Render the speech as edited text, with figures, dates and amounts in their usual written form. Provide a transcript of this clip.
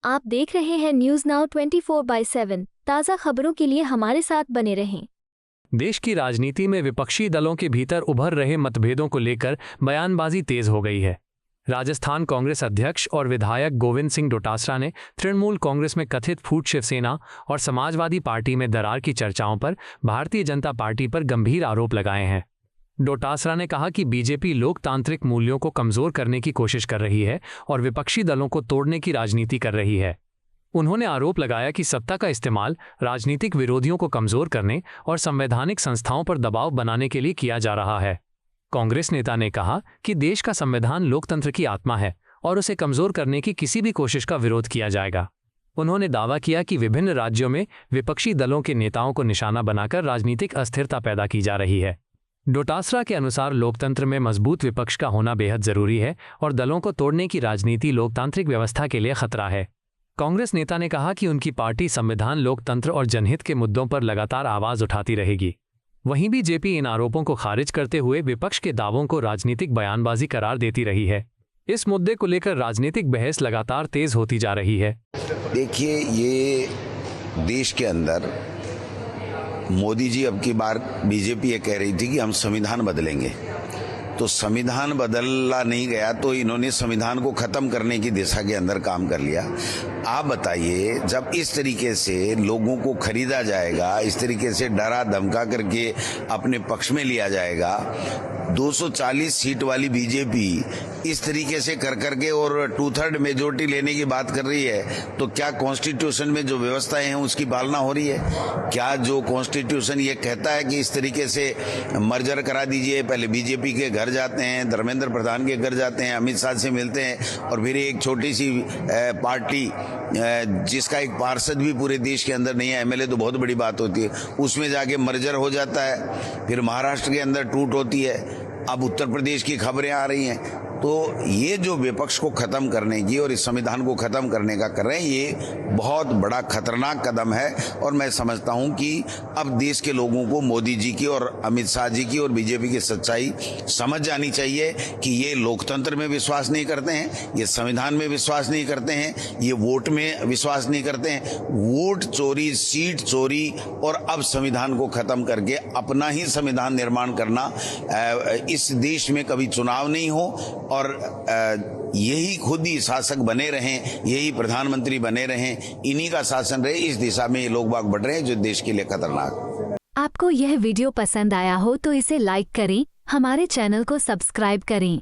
आप देख रहे हैं न्यूज नाउ 24/7। ताज़ा खबरों के लिए हमारे साथ बने रहें। देश की राजनीति में विपक्षी दलों के भीतर उभर रहे मतभेदों को लेकर बयानबाजी तेज हो गई है। राजस्थान कांग्रेस अध्यक्ष और विधायक गोविंद सिंह डोटासरा ने तृणमूल कांग्रेस में कथित फूट शिवसेना और समाजवादी पार्टी में दरार की चर्चाओं पर भारतीय जनता पार्टी पर गंभीर आरोप लगाए हैं। डोटासरा ने कहा कि बीजेपी लोकतांत्रिक मूल्यों को कमजोर करने की कोशिश कर रही है और विपक्षी दलों को तोड़ने की राजनीति कर रही है। उन्होंने आरोप लगाया कि सत्ता का इस्तेमाल राजनीतिक विरोधियों को कमजोर करने और संवैधानिक संस्थाओं पर दबाव बनाने के लिए किया जा रहा है। कांग्रेस नेता ने कहा कि देश का संविधान लोकतंत्र की आत्मा है और उसे कमजोर करने की किसी भी कोशिश का विरोध किया जाएगा। उन्होंने दावा किया कि विभिन्न राज्यों में विपक्षी दलों के नेताओं को निशाना बनाकर राजनीतिक अस्थिरता पैदा की जा रही है। डोटासरा के अनुसार लोकतंत्र में मजबूत विपक्ष का होना बेहद जरूरी है और दलों को तोड़ने की राजनीति लोकतांत्रिक व्यवस्था के लिए खतरा है। कांग्रेस नेता ने कहा कि उनकी पार्टी संविधान, लोकतंत्र और जनहित के मुद्दों पर लगातार आवाज उठाती रहेगी। वहीं बीजेपी इन आरोपों को खारिज करते हुए विपक्ष के दावों को राजनीतिक बयानबाजी करार देती रही है। इस मुद्दे को लेकर राजनीतिक बहस लगातार तेज होती जा रही है। देखिए, ये देश के अंदर मोदी जी अब की बार बीजेपी ये कह रही थी कि हम संविधान बदलेंगे, तो संविधान बदला नहीं गया तो इन्होंने संविधान को खत्म करने की दिशा के अंदर काम कर लिया। आप बताइए, जब इस तरीके से लोगों को खरीदा जाएगा, इस तरीके से डरा धमका करके अपने पक्ष में लिया जाएगा, 240 सीट वाली बीजेपी इस तरीके से कर करके और 2/3 मेजोरिटी लेने की बात कर रही है, तो क्या कॉन्स्टिट्यूशन में जो व्यवस्थाएं हैं उसकी पालना हो रही है? क्या जो कॉन्स्टिट्यूशन ये कहता है कि इस तरीके से मर्जर करा दीजिए, पहले बीजेपी के घर जाते हैं, धर्मेंद्र प्रधान के घर जाते हैं, अमित शाह से मिलते हैं और फिर एक छोटी सी पार्टी जिसका एक पार्षद भी पूरे देश के अंदर नहीं है, एमएलए तो बहुत बड़ी बात होती है, उसमें जाके मर्जर हो जाता है। फिर महाराष्ट्र के अंदर टूट होती है, अब उत्तर प्रदेश की खबरें आ रही हैं। तो ये जो विपक्ष को खत्म करने की और इस संविधान को खत्म करने का कर रहे हैं, ये बहुत बड़ा खतरनाक कदम है। और मैं समझता हूं कि अब देश के लोगों को मोदी जी की और अमित शाह जी की और बीजेपी की सच्चाई समझ जानी चाहिए कि ये लोकतंत्र में विश्वास नहीं करते हैं, ये संविधान में विश्वास नहीं करते हैं, ये वोट में विश्वास नहीं करते हैं। वोट चोरी, सीट चोरी और अब संविधान को खत्म करके अपना ही संविधान निर्माण करना, इस देश में कभी चुनाव नहीं हो और यही खुद ही शासक बने रहें, यही प्रधानमंत्री बने रहें, इन्हीं का शासन रहे, इस दिशा में ये लोग बाग बढ़ रहे हैं जो देश के लिए खतरनाक। आपको यह वीडियो पसंद आया हो तो इसे लाइक करें, हमारे चैनल को सब्सक्राइब करें।